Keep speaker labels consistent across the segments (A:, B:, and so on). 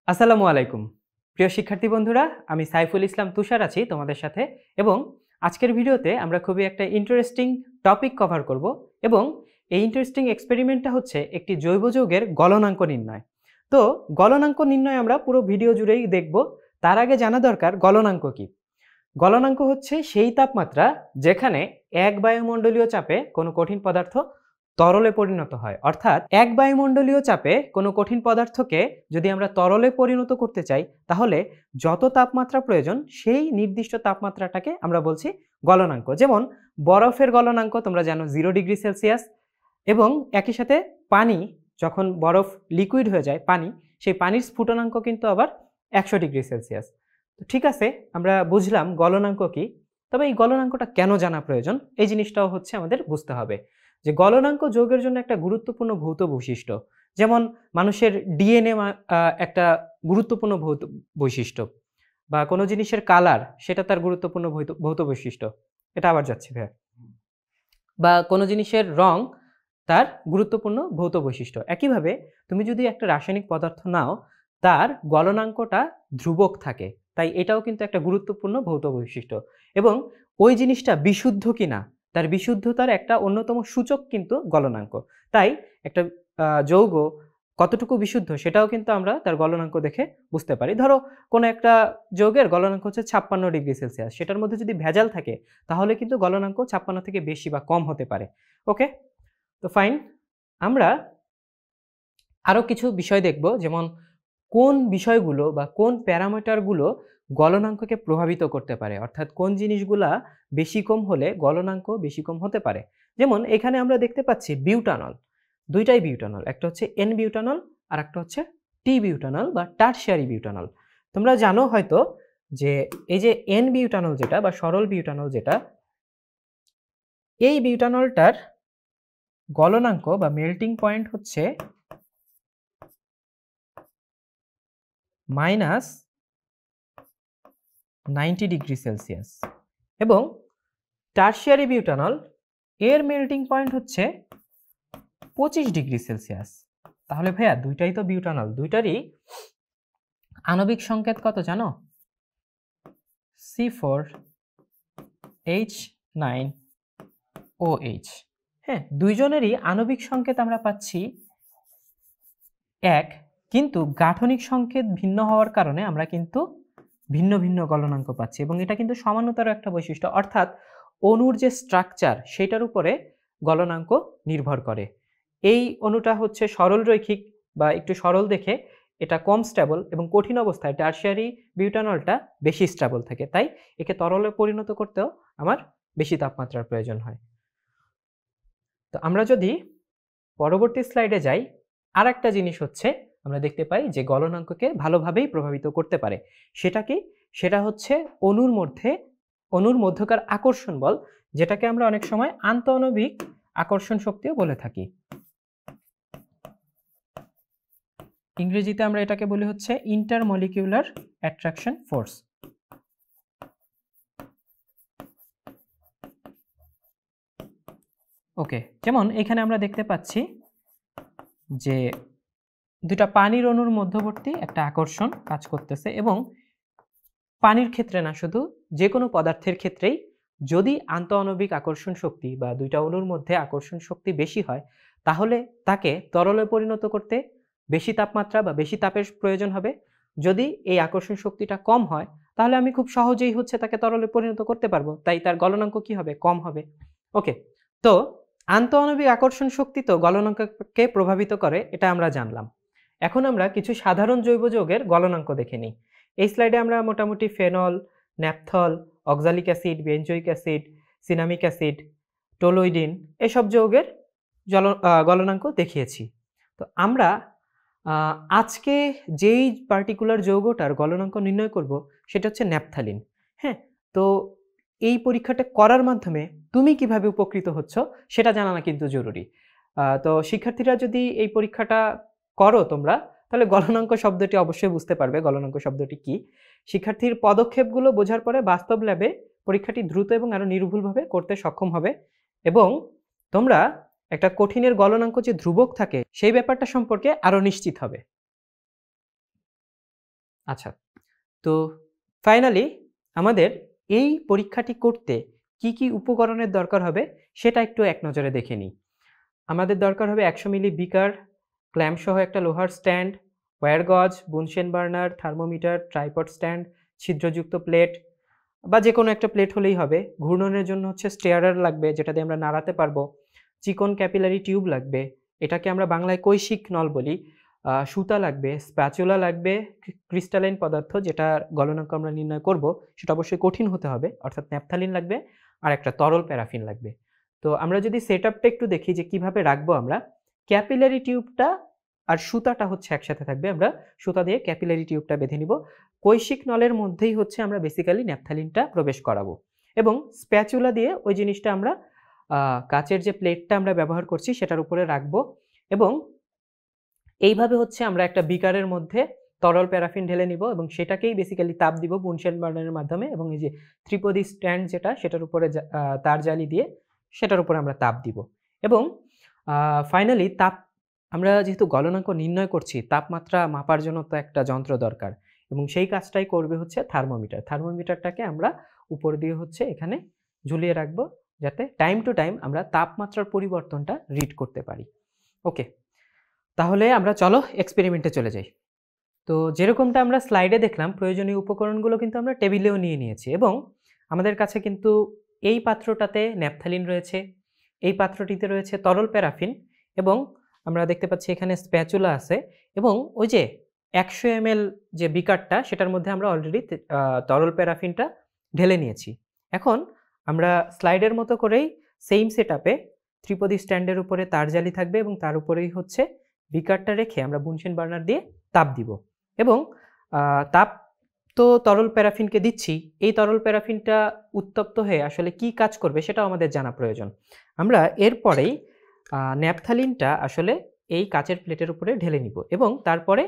A: আসসালামু আলাইকুম প্রিয় শিক্ষার্থী বন্ধুরা, আমি সাইফুল ইসলাম তুষার আছি তোমাদের সাথে। এবং আজকের ভিডিওতে আমরা খুবই একটা ইন্টারেস্টিং টপিক কভার করব। এবং এই ইন্টারেস্টিং এক্সপেরিমেন্টটা হচ্ছে একটি জৈব যৌগের গলনাঙ্ক নির্ণয়। তো গলনাঙ্ক নির্ণয় আমরা পুরো ভিডিও জুড়েই দেখব। তার আগে জানা দরকার গলনাঙ্ক কি। গলনাঙ্ক হচ্ছে সেই তাপমাত্রা যেখানে এক বায়ুমণ্ডলীয় চাপে কোনো কঠিন পদার্থ তরলে পরিণত হয়। অর্থাৎ এক বায়ুমণ্ডলীয় চাপে কোনো কঠিন পদার্থকে যদি আমরা তরলে পরিণত করতে চাই, তাহলে যত তাপমাত্রা প্রয়োজন সেই নির্দিষ্ট তাপমাত্রাটাকে আমরা বলছি গলনাঙ্ক। যেমন বরফের গলনাঙ্ক তোমরা জানো 0°C, এবং একই সাথে পানি, যখন বরফ লিকুইড হয়ে যায় পানি, সেই পানির স্ফুটনাঙ্ক কিন্তু আবার 100°C। তো ঠিক আছে, আমরা বুঝলাম গলনাঙ্ক কি। তবে এই গলনাঙ্কটা কেন জানা প্রয়োজন, এই জিনিসটাও হচ্ছে আমাদের বুঝতে হবে যে গলনাঙ্ক যৌগের জন্য একটা গুরুত্বপূর্ণ ভৌত বৈশিষ্ট্য। যেমন মানুষের ডিএনএ একটা গুরুত্বপূর্ণ ভৌত বৈশিষ্ট্য, বা কোনো জিনিসের কালার সেটা তার গুরুত্বপূর্ণ ভৌত বৈশিষ্ট্য। এটা আবার যাচ্ছে ভাইয়া। বা কোনো জিনিসের রং তার গুরুত্বপূর্ণ ভৌত বৈশিষ্ট্য। একইভাবে তুমি যদি একটা রাসায়নিক পদার্থ নাও, তার গলনাঙ্কটা ধ্রুবক থাকে, তাই এটাও কিন্তু একটা গুরুত্বপূর্ণ ভৌত বৈশিষ্ট্য। এবং ওই জিনিসটা বিশুদ্ধ কিনা, তার বিশুদ্ধতার একটা অন্যতম সূচক কিন্তু গলনাঙ্ক। তাই একটা যৌগ কতটুকু বিশুদ্ধ সেটাও কিন্তু আমরা তার গলনাঙ্ক দেখে বুঝতে পারি। ধরো কোনো একটা যৌগের গলনাঙ্ক হচ্ছে 56°C, সেটার মধ্যে যদি ভেজাল থাকে তাহলে কিন্তু গলনাঙ্ক 56 থেকে বেশি বা কম হতে পারে। ওকে, তো ফাইন। আমরা আরো কিছু বিষয় দেখব, যেমন কোন বিষয়গুলো বা কোন প্যারামিটারগুলো গলনাঙ্ককে প্রভাবিত করতে পারে, অর্থাৎ কোন জিনিসগুলা বেশি কম হলে গলনাঙ্ক বেশি কম হতে পারে। যেমন এখানে আমরা দেখতে পাচ্ছি বিউটানল, দুইটাই বিউটানল, একটা হচ্ছে এন বিউটানল আর একটা হচ্ছে টি বিউটানল বা টারশিয়ারি বিউটানল। তোমরা জানো হয়তো যে এই যে এন বিউটানল যেটা বা সরল বিউটানল যেটা, এই বিউটানলটার গলনাঙ্ক বা মেল্টিং পয়েন্ট হচ্ছে -90°C, এবং টারশিয়ারি বিউটানল এর মেল্টিং পয়েন্ট হচ্ছে 25°C। তাহলে ভাইয়া দুইটাই তো বিউটানল, দুইটারই আণবিক সংকেত কত জানো? C4H9OH। হ্যাঁ, দুইজনেরই আণবিক সংকেত আমরা পাচ্ছি এক, কিন্তু গাঠনিক সংকেত ভিন্ন হওয়ার কারণে আমরা কিন্তু ভিন্ন ভিন্ন গলনাঙ্ক পাচ্ছি। এবং এটা কিন্তু সমানুতার একটা বৈশিষ্ট্য, অর্থাৎ অণুর যে স্ট্রাকচার সেটার উপরে গলনাঙ্ক নির্ভর করে। এই অণুটা হচ্ছে সরল রৈখিক বা একটু সরল দেখে এটা কম স্টেবল, এবং কঠিন অবস্থায় টারশিয়ারি বিউটানলটা বেশি স্টেবল থাকে, তাই একে তরলে পরিণত করতেও আমার বেশি তাপমাত্রার প্রয়োজন হয়। তো আমরা যদি পরবর্তী স্লাইডে যাই, আর একটা জিনিস হচ্ছে আমরা দেখতে পাই যে গলনাঙ্ককে ভালোভাবেই প্রভাবিত করতে পারে। সেটা কি? সেটা হচ্ছে অণুর মধ্যকার আকর্ষণ বল, যেটাকে আমরা অনেক সময় আন্তঃআণবিক আকর্ষণ শক্তিও বলে থাকি। ইংরেজিতে আমরা এটাকে বলি হচ্ছে ইন্টারমলিকিউলার অ্যাট্রাকশন ফোর্স। ওকে, যেমন এখানে আমরা দেখতে পাচ্ছি যে দুটা পানির অণুর মধ্যবর্তী একটা আকর্ষণ কাজ করতেছে, এবং পানির ক্ষেত্রে না, শুধু যে কোনো পদার্থের ক্ষেত্রেই যদি আন্তঃআণবিক আকর্ষণ শক্তি বা দুইটা অণুর মধ্যে আকর্ষণ শক্তি বেশি হয়, তাহলে তাকে তরলে পরিণত করতে বেশি তাপমাত্রা বা বেশি তাপের প্রয়োজন হবে। যদি এই আকর্ষণ শক্তিটা কম হয়, তাহলে আমি খুব সহজেই হচ্ছে তাকে তরলে পরিণত করতে পারবো, তাই তার গলনাঙ্ক কি হবে? কম হবে। ওকে, তো আন্তঃআণবিক আকর্ষণ শক্তি তো গলনাঙ্ককে প্রভাবিত করে, এটা আমরা জানলাম। এখন আমরা কিছু সাধারণ জৈব যৌগের গলনাঙ্ক দেখে নিই। এই স্লাইডে আমরা মোটামুটি phenol, naphthol, oxalic acid, benzoic acid, cinnamic acid, toluidine এসব যৌগের গলনাঙ্ক দেখিয়েছি। তো আমরা আজকে যেই পার্টিকুলার যৌগটার গলনাঙ্ক নির্ণয় করব সেটা হচ্ছে ন্যাপথালিন। হ্যাঁ, তো এই পরীক্ষাটা করার মাধ্যমে তুমি কিভাবে উপকৃত হচ্ছ সেটা জানা কিন্তু জরুরি। তো শিক্ষার্থীরা যদি এই পরীক্ষাটা করো তোমরা, তাহলে গলনাঙ্ক শব্দটি অবশ্যই বুঝতে পারবে গলনাঙ্ক শব্দটি কি। শিক্ষার্থীর পদক্ষেপগুলো বোঝার পরে বাস্তব ল্যাবে পরীক্ষাটি দ্রুত এবং আরো নির্ভুলভাবে করতে সক্ষম হবে, এবং তোমরা একটা কঠিনের গলনাঙ্ক যে ধ্রুবক থাকে সেই ব্যাপারটা সম্পর্কে আরো নিশ্চিত হবে। আচ্ছা, তো ফাইনালি আমাদের এই পরীক্ষাটি করতে কি কি উপকরণের দরকার হবে সেটা একটু এক নজরে দেখে নিই। আমাদের দরকার হবে 100 মিলি বিকার, ক্ল্যাম্প সহ একটা লোহার stand, wire gauze, Bunsen burner, thermometer, tripod stand, ছিদ্রযুক্ত প্লেট বা যেকোনো একটা প্লেট হলেই হবে। ঘূর্ণনের জন্য হচ্ছে স্টেয়ারার লাগবে, যেটা দিয়ে আমরা নাড়াতে পারবো। চিকন ক্যাপিলারি টিউব লাগবে, এটাকে আমরা বাংলায় কৈশিক নল বলি। সুতা লাগবে, স্প্যাচুলা লাগবে, ক্রিস্টালাইন পদার্থ যেটার গলনাঙ্ক আমরা নির্ণয় করব, সেটা অবশ্যই কঠিন হতে হবে, অর্থাৎ ন্যাপথালিন লাগবে, আর একটা তরল প্যারাফিন লাগবে। তো আমরা যদি সেটআপটা একটু দেখি যে কিভাবে রাখবো আমরা, ক্যাপিলারি টিউবটা আর সুতাটা হচ্ছে একসাথে থাকবে। আমরা সুতা দিয়ে ক্যাপিলারি টিউবটা বেঁধে নিব। কৈশিক নলের মধ্যেই হচ্ছে আমরা বেসিক্যালি ন্যাপথালিনটা প্রবেশ করাবো, এবং স্প্যাচুলা দিয়ে ওই জিনিসটা আমরা কাচের যে প্লেটটা আমরা ব্যবহার করছি সেটার উপরে রাখবো, এবং এইভাবে হচ্ছে আমরা একটা বিকারের মধ্যে তরল প্যারাফিন ঢেলে নিব এবং সেটাকেই বেসিক্যালি তাপ দিব বুনশেন বার্নারের মাধ্যমে, এবং এই যে ত্রিপদী স্ট্যান্ড যেটা, সেটার উপরে তার জালি দিয়ে সেটার উপরে আমরা তাপ দিব। এবং ফাইনালি তাপ, আমরা যেহেতু গলনাঙ্ক নির্ণয় করছি, তাপমাত্রা মাপার জন্য তো একটা যন্ত্র দরকার, এবং সেই কাজটাই করবে হচ্ছে থার্মোমিটার। থার্মোমিটারটাকে আমরা উপর দিয়ে হচ্ছে এখানে ঝুলিয়ে রাখবো, যাতে টাইম টু টাইম আমরা তাপমাত্রার পরিবর্তনটা রিড করতে পারি। ওকে, তাহলে আমরা চলো এক্সপেরিমেন্টে চলে যাই। তো যেরকমটা আমরা স্লাইডে দেখলাম, প্রয়োজনীয় উপকরণগুলো কিন্তু আমরা টেবিলেও নিয়ে নিয়েছি, এবং আমাদের কাছে কিন্তু এই পাত্রটাতে ন্যাপথালিন রয়েছে, এই পাত্রটিতে রয়েছে তরল প্যারাফিন, এবং আমরা দেখতে পাচ্ছি এখানে স্প্যাচুলা আছে, এবং ওই যে 100 ml যে বিকারটা, সেটার মধ্যে আমরা অলরেডি তরল প্যারাফিনটা ঢেলে নিয়েছি। এখন আমরা স্লাইডের মতো করেই সেম সেটআপে ত্রিপদী স্ট্যান্ডের উপরে তার জালি থাকবে, এবং তার উপরেই হচ্ছে বিকারটা রেখে আমরা বুনশেন বার্নার দিয়ে তাপ দিব, এবং তাপ তো তরল প্যারাফিনকে দিচ্ছি। এই তরল প্যারাফিনটা উত্তপ্ত হয়ে আসলে কি কাজ করবে সেটাও আমাদের জানা প্রয়োজন। আমরা এরপরেই ন্যাপথালিনটা আসলে এই কাচের প্লেটের উপরে ঢেলে নিব, এবং তারপরে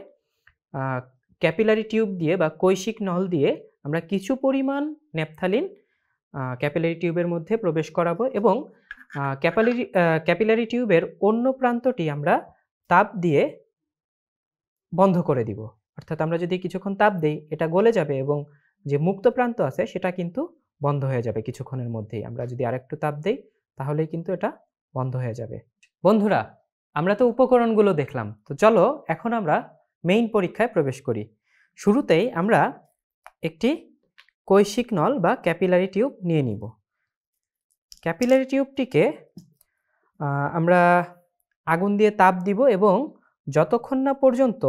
A: ক্যাপিলারি টিউব দিয়ে বা কৈশিক নল দিয়ে আমরা কিছু পরিমাণ ন্যাপথালিন ক্যাপিলারি টিউবের মধ্যে প্রবেশ করাবো, এবং ক্যাপিলারি টিউবের অন্য প্রান্তটি আমরা তাপ দিয়ে বন্ধ করে দিব। অর্থাৎ আমরা যদি কিছুক্ষণ তাপ দেই, এটা গলে যাবে, এবং যে মুক্ত প্রান্ত আছে সেটা কিন্তু বন্ধ হয়ে যাবে কিছুক্ষণের মধ্যেই। আমরা যদি আরেকটু তাপ দেই, তাহলেই কিন্তু এটা বন্ধ হয়ে যাবে। বন্ধুরা, আমরা তো উপকরণগুলো দেখলাম, তো চলো এখন আমরা মেইন পরীক্ষায় প্রবেশ করি। শুরুতেই আমরা একটি কৈশিক নল বা ক্যাপিলারি টিউব নিয়ে নিব। ক্যাপিলারি টিউবটিকে আমরা আগুন দিয়ে তাপ দিব, এবং যতক্ষণ না পর্যন্ত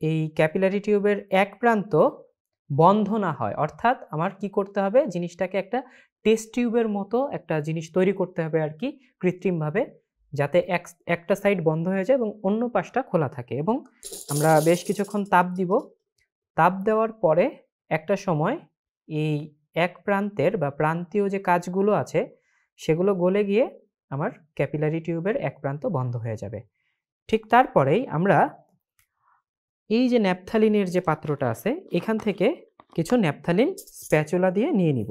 A: এই ক্যাপিলারি টিউবের এক প্রান্ত বন্ধ না হয়, অর্থাৎ আমার কি করতে হবে, জিনিসটাকে একটা টেস্ট টিউবের মতো একটা জিনিস তৈরি করতে হবে আর কি, কৃত্রিমভাবে, যাতে একটা সাইড বন্ধ হয়ে যায় এবং অন্য পাশটা খোলা থাকে। এবং আমরা বেশ কিছুক্ষণ তাপ দিব। তাপ দেওয়ার পরে একটা সময় এই এক প্রান্তের বা প্রান্তীয় যে কাজগুলো আছে সেগুলো গলে গিয়ে আমার ক্যাপিলারি টিউবের এক প্রান্ত বন্ধ হয়ে যাবে। ঠিক তারপরেই আমরা এই যে ন্যাপথালিনের যে পাত্রটা আছে, এখান থেকে কিছু ন্যাপথালিন স্প্যাচুলা দিয়ে নিয়ে নিব,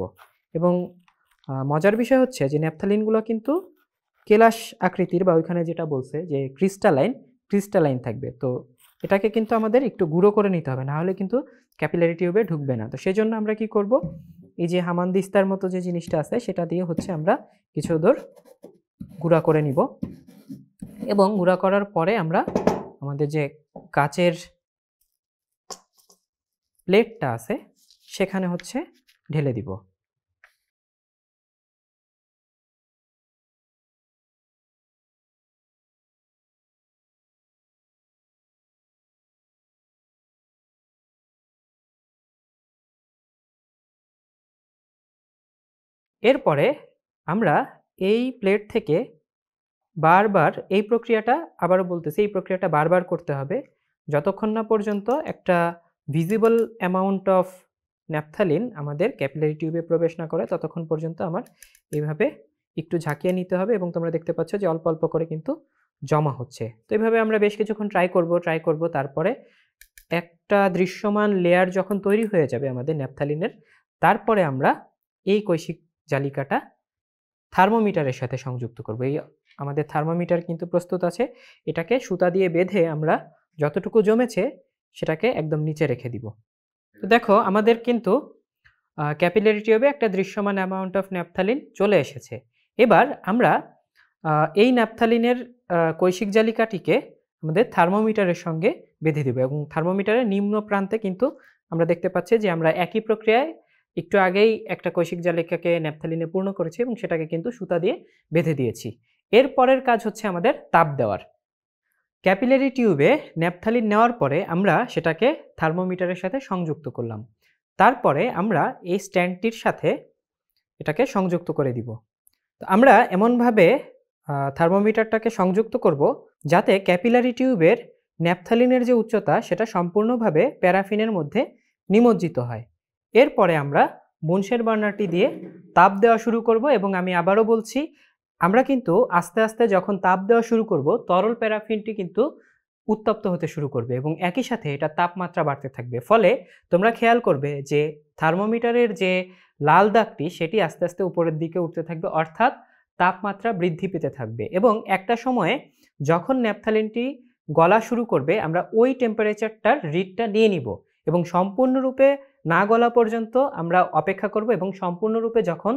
A: এবং মজার বিষয় হচ্ছে যে ন্যাপথালিনগুলো কিন্তু কেলাস আকৃতির, বা ওইখানে যেটা বলছে যে ক্রিস্টালাইন থাকবে। তো এটাকে কিন্তু আমাদের একটু গুঁড়ো করে নিতে হবে, না হলে কিন্তু ক্যাপিলারি টিউবে ঢুকবে না। তো সেজন্য আমরা কি করব, এই যে হামানদিস্তার মতো যে জিনিসটা আছে সেটা দিয়ে হচ্ছে আমরা কিছু দূর গুঁড়া করে নিব, এবং গুঁড়া করার পরে আমরা আমাদের যে কাচের প্লেটটা আছে সেখানে হচ্ছে ঢেলে দিব। এরপরে আমরা এই প্লেট থেকে বারবার এই প্রক্রিয়াটা, আবারও বলতেছি, এই প্রক্রিয়াটা বারবার করতে হবে যতক্ষণ না পর্যন্ত একটা ভিজিবল অ্যামাউন্ট অফ ন্যাপথালিন আমাদের ক্যাপিলারি টিউবে প্রবেশ না করে, ততক্ষণ পর্যন্ত আমার এইভাবে একটু ঝাঁকিয়ে নিতে হবে, এবং তোমরা দেখতে পাচ্ছ যে অল্প অল্প করে কিন্তু জমা হচ্ছে। তো এইভাবে আমরা বেশ কিছুক্ষণ ট্রাই করব। তারপরে একটা দৃশ্যমান লেয়ার যখন তৈরি হয়ে যাবে আমাদের ন্যাপথালিনের, তারপরে আমরা এই কৈশিক জালিকাটা থার্মোমিটারের সাথে সংযুক্ত করব। এই আমাদের থার্মোমিটার কিন্তু প্রস্তুত আছে, এটাকে সুতা দিয়ে বেঁধে আমরা যতটুকু জমেছে সেটাকে একদম নিচে রেখে দিব। তো দেখো আমাদের কিন্তু ক্যাপিলারি টিউবে একটা দৃশ্যমান অ্যামাউন্ট অফ ন্যাপথালিন চলে এসেছে। এবার আমরা এই ন্যাপথালিনের কৈশিক জালিকাটিকে আমাদের থার্মোমিটারের সঙ্গে বেঁধে দেব এবং থার্মোমিটারের নিম্ন প্রান্তে কিন্তু আমরা দেখতে পাচ্ছি যে আমরা একই প্রক্রিয়ায় একটু আগেই একটা কৈশিক জালিকাকে ন্যাপথালিনে পূর্ণ করেছি এবং সেটাকে কিন্তু সুতা দিয়ে বেঁধে দিয়েছি। এর পরের কাজ হচ্ছে আমাদের তাপ দেওয়ার। ক্যাপিলারি টিউবে ন্যাপথালিন নেওয়ার পরে আমরা সেটাকে থার্মোমিটারের সাথে সংযুক্ত করলাম। তারপরে আমরা এই স্ট্যান্ডটির সাথে এটাকে সংযুক্ত করে দিব। তো আমরা এমনভাবে থার্মোমিটারটাকে সংযুক্ত করব যাতে ক্যাপিলারি টিউবের ন্যাপথালিনের যে উচ্চতা সেটা সম্পূর্ণভাবে প্যারাফিনের মধ্যে নিমজ্জিত হয়। এরপরে আমরা বুনসেন বার্নারটি দিয়ে তাপ দেওয়া শুরু করব এবং আমি আবারও বলছি, আমরা কিন্তু আস্তে আস্তে যখন তাপ দেওয়া শুরু করব তরল প্যারাফিনটি কিন্তু উত্তপ্ত হতে শুরু করবে এবং একই সাথে এটা তাপমাত্রা বাড়তে থাকবে। ফলে তোমরা খেয়াল করবে যে থার্মোমিটারের যে লাল দাগটি সেটি আস্তে আস্তে উপরের দিকে উঠতে থাকবে, অর্থাৎ তাপমাত্রা বৃদ্ধি পেতে থাকবে এবং একটা সময়ে যখন ন্যাপথালিনটি গলা শুরু করবে আমরা ওই টেম্পারেচারটার রিডটা নিয়ে নিব এবং সম্পূর্ণরূপে না গলা পর্যন্ত আমরা অপেক্ষা করব এবং সম্পূর্ণরূপে যখন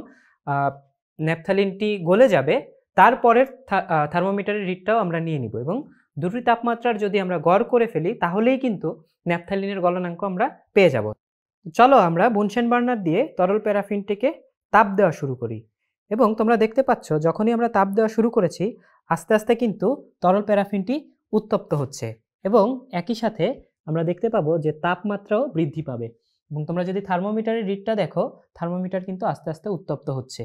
A: ন্যাপথালিনটি গলে যাবে তারপরের থার্মোমিটারের রিডটাও আমরা নিয়ে নিব এবং দুটি তাপমাত্রার যদি আমরা গড় করে ফেলি তাহলেই কিন্তু ন্যাপথালিনের গলনাঙ্ক আমরা পেয়ে যাব। চলো আমরা বুনসেন বার্নার দিয়ে তরল প্যারাফিনটিকে তাপ দেওয়া শুরু করি এবং তোমরা দেখতে পাচ্ছ যখনই আমরা তাপ দেওয়া শুরু করেছি আস্তে আস্তে কিন্তু তরল প্যারাফিনটি উত্তপ্ত হচ্ছে এবং একই সাথে আমরা দেখতে পাবো যে তাপমাত্রাও বৃদ্ধি পাবে এবং তোমরা যদি থার্মোমিটারের রিডটা দেখো থার্মোমিটার কিন্তু আস্তে আস্তে উত্তপ্ত হচ্ছে।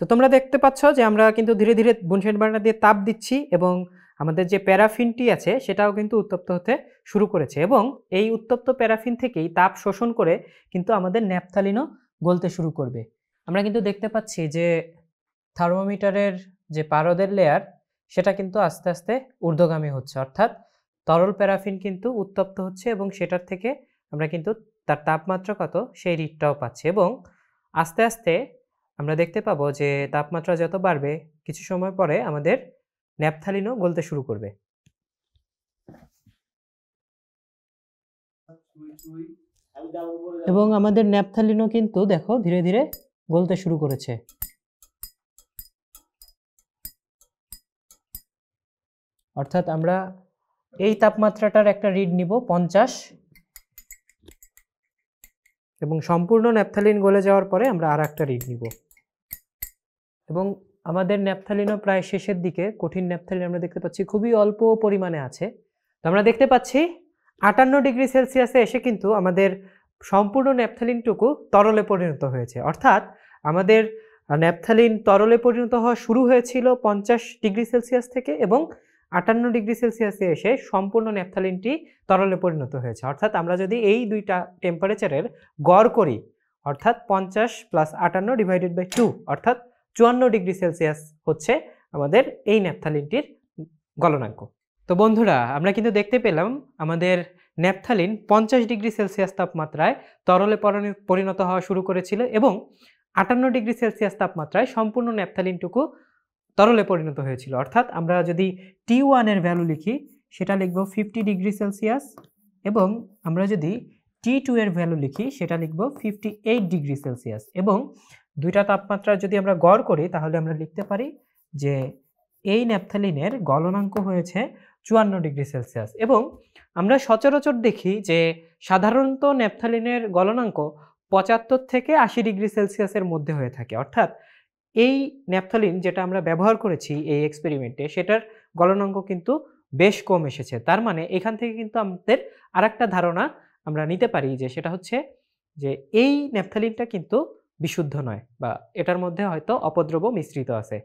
A: তো তোমরা দেখতে পাচ্ছ যে আমরা কিন্তু ধীরে ধীরে বুনসেন বার্নার দিয়ে তাপ দিচ্ছি এবং আমাদের যে প্যারাফিনটি আছে সেটাও কিন্তু উত্তপ্ত হতে শুরু করেছে এবং এই উত্তপ্ত প্যারাফিন থেকেই তাপ শোষণ করে কিন্তু আমাদের ন্যাপথালিনও গলতে শুরু করবে। আমরা কিন্তু দেখতে পাচ্ছি যে থার্মোমিটারের যে পারদের লেয়ার সেটা কিন্তু আস্তে আস্তে ঊর্ধ্বগামী হচ্ছে, অর্থাৎ তরল প্যারাফিন কিন্তু উত্তপ্ত হচ্ছে এবং সেটার থেকে আমরা কিন্তু তার তাপমাত্রা কত সেই রিডটাও পাচ্ছি এবং আস্তে আস্তে আমরা দেখতে পাবো যে তাপমাত্রা যত বাড়বে কিছু সময় পরে আমাদের ন্যাপথালিনও গলতে শুরু করবে। এবং আমাদের ন্যাপথালিনও কিন্তু দেখো ধীরে ধীরে গলতে শুরু করেছে। অর্থাৎ আমরা এই তাপমাত্রাটার একটা রিড নিব 50 এবং সম্পূর্ণ ন্যাপথালিন গলে যাওয়ার পরে আমরা আর একটা রিড নিব এবং আমাদের ন্যাপথালিনও প্রায় শেষের দিকে। কঠিন ন্যাপথালিন আমরা দেখতে পাচ্ছি খুবই অল্প পরিমাণে আছে। তো আমরা দেখতে পাচ্ছি 58 ডিগ্রি সেলসিয়াসে এসে কিন্তু আমাদের সম্পূর্ণ ন্যাপথালিনটুকু তরলে পরিণত হয়েছে, অর্থাৎ আমাদের ন্যাপথালিন তরলে পরিণত হওয়া শুরু হয়েছিল 50 ডিগ্রি সেলসিয়াস থেকে এবং 58 ডিগ্রি সেলসিয়াসে এসে সম্পূর্ণ ন্যাপথালিনটি তরলে পরিণত হয়েছে। অর্থাৎ আমরা যদি এই দুইটা টেম্পারেচারের গড় করি অর্থাৎ 50 + 58 ডিভাইডেড বাই 2 অর্থাৎ 54 ডিগ্রি সেলসিয়াস হচ্ছে আমাদের এই ন্যাপথালিনটির গলনাঙ্ক। তো বন্ধুরা আমরা কিন্তু দেখতে পেলাম আমাদের ন্যাপথালিন 50 ডিগ্রি সেলসিয়াস তাপমাত্রায় তরলে পরিণত হওয়া শুরু করেছিল এবং 58 ডিগ্রি সেলসিয়াস তাপমাত্রায় সম্পূর্ণ ন্যাপথালিনটুকু তরলে পরিণত হয়েছিল। অর্থাৎ আমরা যদি T1 এর ভ্যালু লিখি সেটা লিখব 50 ডিগ্রি সেলসিয়াস এবং আমরা যদি T2 এর ভ্যালু লিখি সেটা লিখব 58 ডিগ্রি সেলসিয়াস এবং দুইটা তাপমাত্রা যদি আমরা গড় করি তাহলে আমরা লিখতে পারি যে এই ন্যাপথালিনের গলনাঙ্ক হয়েছে 54 ডিগ্রি সেলসিয়াস। এবং আমরা সচরাচর দেখি যে সাধারণত ন্যাপথালিনের গলনাঙ্ক 75 থেকে 80 ডিগ্রি সেলসিয়াসের মধ্যে হয়ে থাকে, অর্থাৎ এই ন্যাপথালিন যেটা আমরা ব্যবহার করেছি এই এক্সপেরিমেন্টে সেটার গলনাঙ্ক কিন্তু বেশ কম এসেছে। তার মানে এখান থেকে কিন্তু আমাদের আরেকটা ধারণা আমরা নিতে পারি যে সেটা হচ্ছে যে এই ন্যাপথালিনটা কিন্তু বিশুদ্ধ নয় বা এটার মধ্যে হয়তো অপদ্রব্য মিশ্রিত আছে।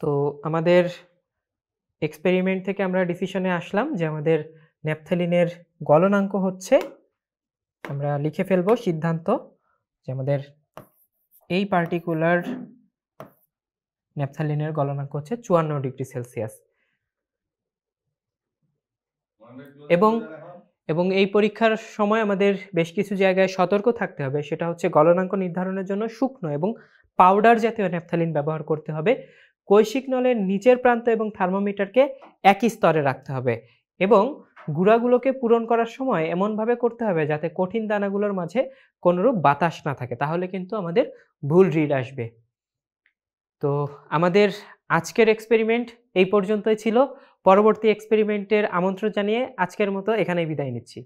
A: তো আমাদের এক্সপেরিমেন্ট থেকে আমরা ডিসিশনে আসলাম যে আমাদের ন্যাপথালিনের গলনাঙ্ক হচ্ছে, আমরা লিখে ফেলবো সিদ্ধান্ত যে আমাদের এই পার্টিকুলার ন্যাপথালিনের গলনাঙ্ক হচ্ছে 54 ডিগ্রি সেলসিয়াস। এবং এই পরীক্ষার সময় আমাদের বেশ কিছু জায়গায় সতর্ক থাকতে হবে, সেটা হচ্ছে গলনাঙ্ক নির্ধারণের জন্য শুকনো এবং পাউডার জাতীয় ন্যাপথালিন ব্যবহার করতে হবে। কৈশিক নলের নিচের প্রান্ত এবং থার্মোমিটারকে একই স্তরে রাখতে হবে এবং গুঁড়াগুলোকে পূরণ করার সময় এমনভাবে করতে হবে যাতে কঠিন দানাগুলোর মাঝে কোনোরূপ বাতাস না থাকে। তাহলে কিন্তু আমাদের ভুল রিড আসবে। তো আমাদের আজকের এক্সপেরিমেন্ট এই পর্যন্তই ছিল। পরবর্তী এক্সপেরিমেন্টের আমন্ত্রণ জানিয়ে আজকের মতো এখানেই বিদায় নিচ্ছি।